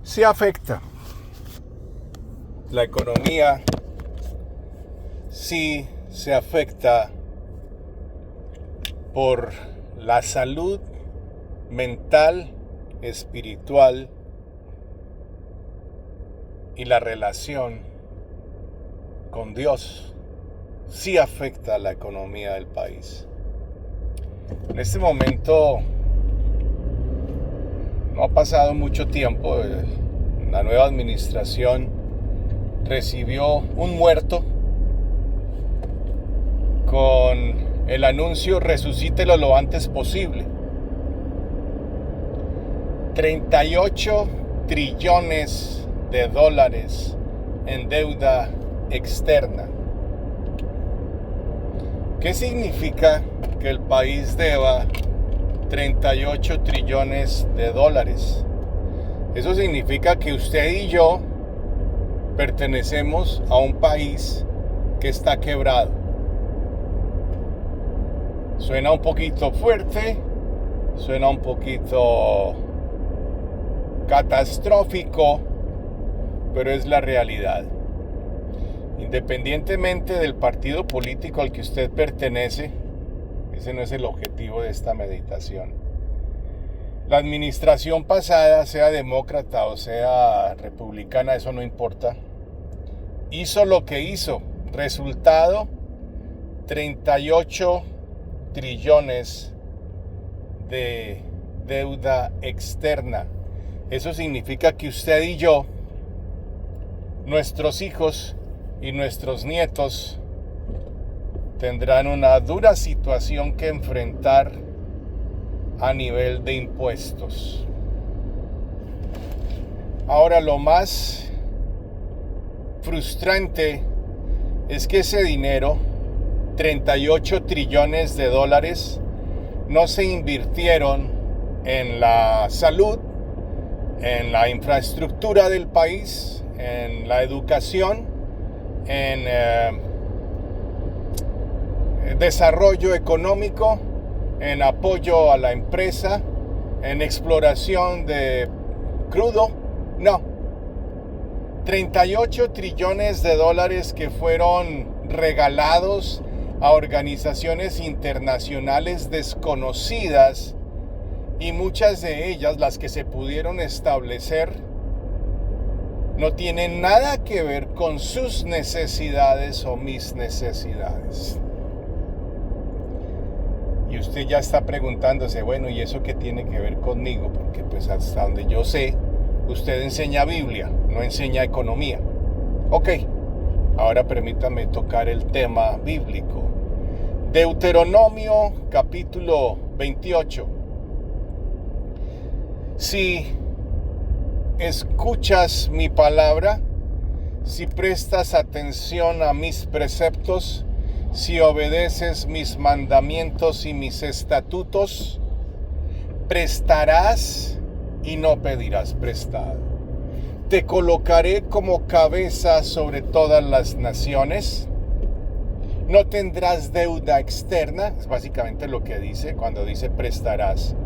Sí afecta. La economía sí se afecta por la salud mental, espiritual y la relación con Dios. Sí afecta a la economía del país. En este momento no ha pasado mucho tiempo. La nueva administración recibió un muerto con el anuncio: resucítelo lo antes posible. 38 trillones de dólares en deuda externa. ¿Qué significa que el país deba 38 trillones de dólares? Eso significa que usted y yo pertenecemos a un país que está quebrado. Suena un poquito fuerte, suena un poquito catastrófico, pero es la realidad. Independientemente del partido político al que usted pertenece, ese no es el objetivo de esta meditación. La administración pasada, sea demócrata o sea republicana, eso no importa, hizo lo que hizo. Resultado: 38 trillones de deuda externa. Eso significa que usted y yo, nuestros hijos y nuestros nietos, tendrán una dura situación que enfrentar a nivel de impuestos. Ahora, lo más frustrante es que ese dinero, 38 trillones de dólares, no se invirtieron en la salud, en la infraestructura del país, en la educación, en desarrollo económico, en apoyo a la empresa, en exploración de crudo. No. 38 trillones de dólares que fueron regalados a organizaciones internacionales desconocidas, y muchas de ellas, las que se pudieron establecer, no tienen nada que ver con sus necesidades o mis necesidades. Y usted ya está preguntándose, bueno, ¿y eso qué tiene que ver conmigo? Porque pues hasta donde yo sé, usted enseña Biblia, no enseña economía. Ok, ahora permítame tocar el tema bíblico. Deuteronomio capítulo 28. Si escuchas mi palabra, si prestas atención a mis preceptos, si obedeces mis mandamientos y mis estatutos, prestarás y no pedirás prestado. Te colocaré como cabeza sobre todas las naciones. No tendrás deuda externa, es básicamente lo que dice cuando dice prestarás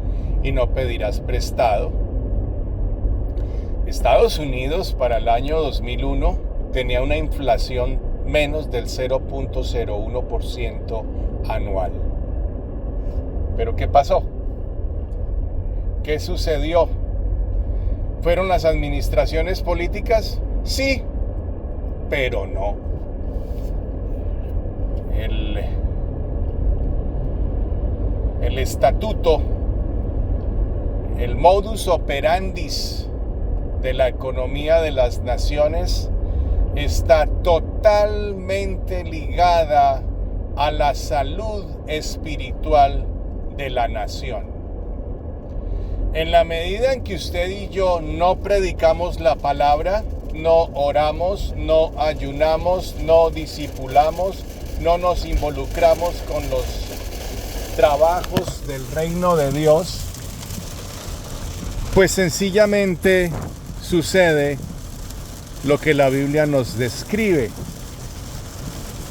y no pedirás prestado. Estados Unidos para el año 2001 tenía una inflación menos del 0.01% anual. ¿Pero qué pasó? ¿Qué sucedió? ¿Fueron las administraciones políticas? Sí, pero no. El estatuto, el modus operandi de la economía de las naciones está totalmente ligada a la salud espiritual de la nación. En la medida en que usted y yo no predicamos la palabra, no oramos, no ayunamos, no discipulamos, no nos involucramos con los trabajos del reino de Dios, pues sencillamente sucede lo que la Biblia nos describe.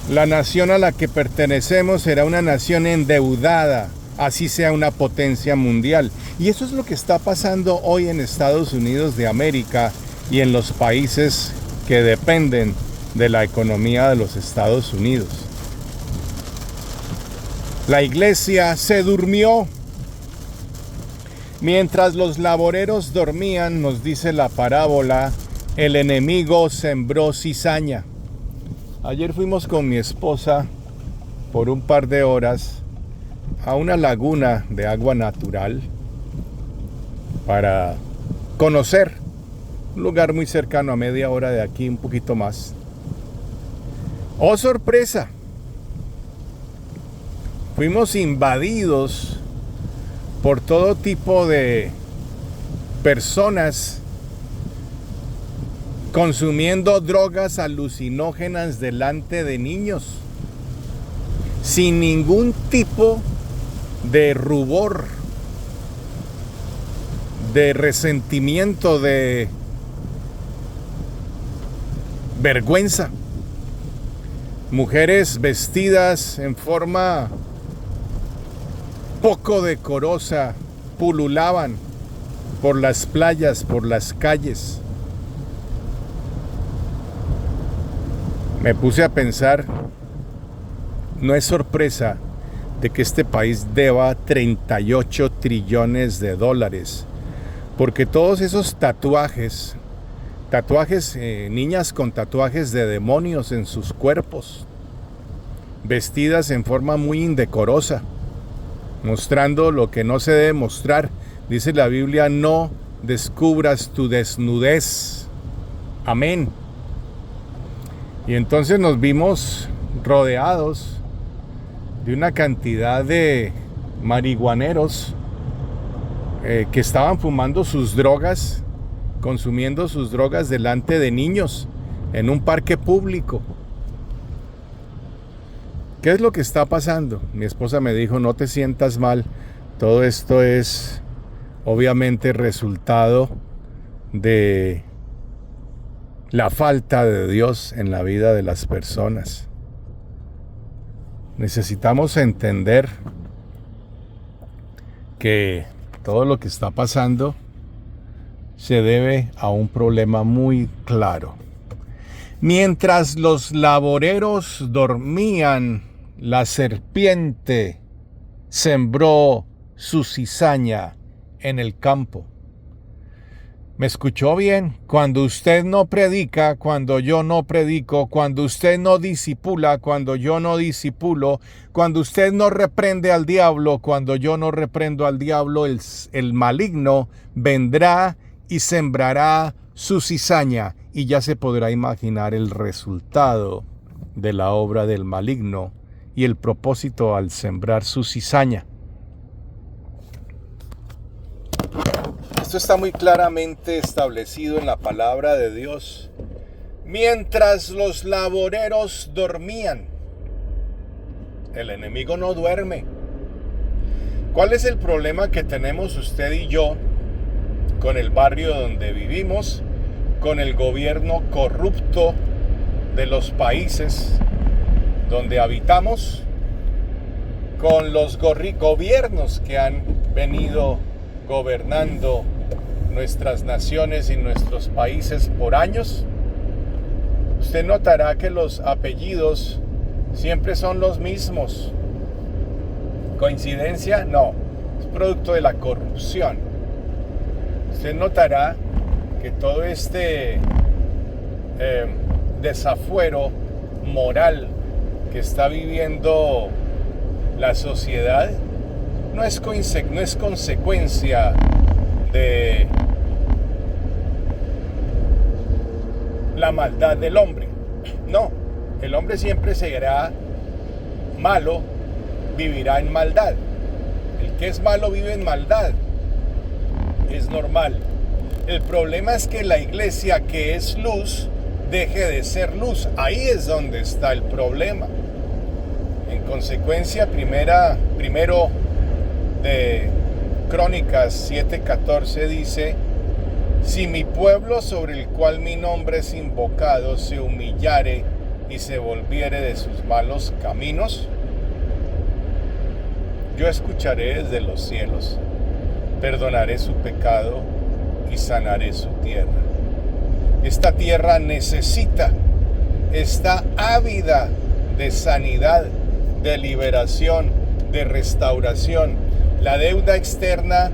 La nación a la que pertenecemos será una nación endeudada, así sea una potencia mundial. Y eso es lo que está pasando hoy en Estados Unidos de América y en los países que dependen de la economía de los Estados Unidos. La iglesia se durmió. Mientras los laboreros dormían, nos dice la parábola, el enemigo sembró cizaña. Ayer fuimos con mi esposa por un par de horas a una laguna de agua natural para conocer un lugar muy cercano, a media hora de aquí, un poquito más. ¡Oh, sorpresa! Fuimos invadidos por todo tipo de personas consumiendo drogas alucinógenas delante de niños, sin ningún tipo de rubor, de resentimiento, de vergüenza. Mujeres vestidas en forma poco decorosa pululaban por las playas, por las calles. Me puse a pensar, no es sorpresa de que este país deba 38 trillones de dólares, porque todos esos tatuajes, niñas con tatuajes de demonios en sus cuerpos, vestidas en forma muy indecorosa, mostrando lo que no se debe mostrar. Dice la Biblia, no descubras tu desnudez. Amén. Y entonces nos vimos rodeados de una cantidad de marihuaneros que estaban fumando sus drogas, consumiendo sus drogas delante de niños en un parque público. ¿Qué es lo que está pasando? Mi esposa me dijo, no te sientas mal, todo esto es obviamente resultado de la falta de Dios en la vida de las personas. Necesitamos entender que todo lo que está pasando se debe a un problema muy claro. Mientras los laboreros dormían, la serpiente sembró su cizaña en el campo. ¿Me escuchó bien? Cuando usted no predica, cuando yo no predico, cuando usted no disipula, cuando yo no disipulo, cuando usted no reprende al diablo, cuando yo no reprendo al diablo, el maligno vendrá y sembrará su cizaña, y ya se podrá imaginar el resultado de la obra del maligno y el propósito al sembrar su cizaña. Esto está muy claramente establecido en la palabra de Dios. Mientras los laboreros dormían, el enemigo no duerme. ¿Cuál es el problema que tenemos usted y yo con el barrio donde vivimos, con el gobierno corrupto de los países donde habitamos, con los gobiernos que han venido gobernando nuestras naciones y nuestros países por años? Usted notará que los apellidos siempre son los mismos. ¿Coincidencia? No, es producto de la corrupción. Usted notará que todo este desafuero moral que está viviendo la sociedad no es consecuencia de la maldad del hombre. No, el hombre siempre será malo, vivirá en maldad. El que es malo vive en maldad. Es normal. El problema es que la iglesia, que es luz, deje de ser luz. Ahí es donde está el problema. En consecuencia, primero de Crónicas 7:14 dice: si mi pueblo, sobre el cual mi nombre es invocado, se humillare y se volviere de sus malos caminos, Yo escucharé desde los cielos, perdonaré su pecado y sanaré su tierra. Esta tierra necesita, está ávida de sanidad, de liberación, de restauración. La deuda externa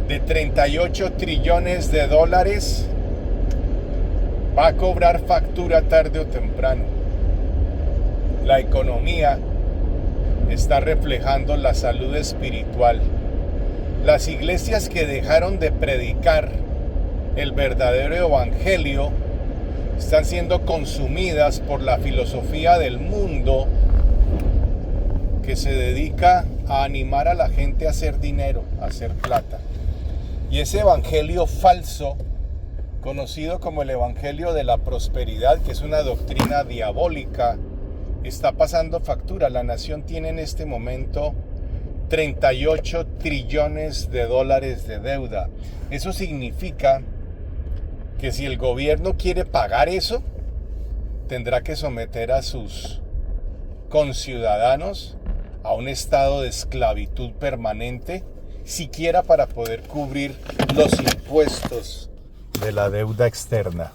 de 38 trillones de dólares va a cobrar factura tarde o temprano. La economía está reflejando la salud espiritual. Las iglesias que dejaron de predicar el verdadero evangelio están siendo consumidas por la filosofía del mundo que se dedica a animar a la gente a hacer dinero, a hacer plata. Y ese evangelio falso, conocido como el evangelio de la prosperidad, que es una doctrina diabólica, está pasando factura. La nación tiene en este momento 38 trillones de dólares de deuda. Eso significa que si el gobierno quiere pagar eso, tendrá que someter a sus conciudadanos a un estado de esclavitud permanente, siquiera para poder cubrir los impuestos de la deuda externa.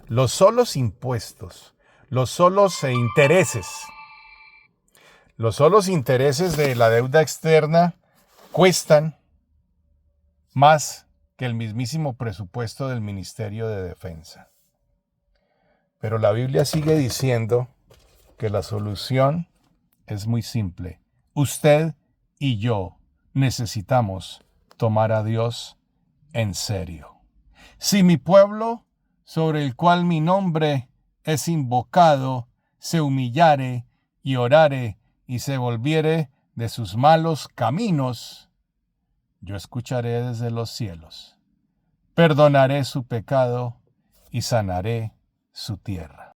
Los solos impuestos, los solos intereses de la deuda externa cuestan más que el mismísimo presupuesto del Ministerio de Defensa. Pero la Biblia sigue diciendo que la solución es muy simple. Usted y yo necesitamos tomar a Dios en serio. Si mi pueblo, sobre el cual mi nombre es invocado, se humillare y orare y se volviere de sus malos caminos, yo escucharé desde los cielos, perdonaré su pecado y sanaré su tierra.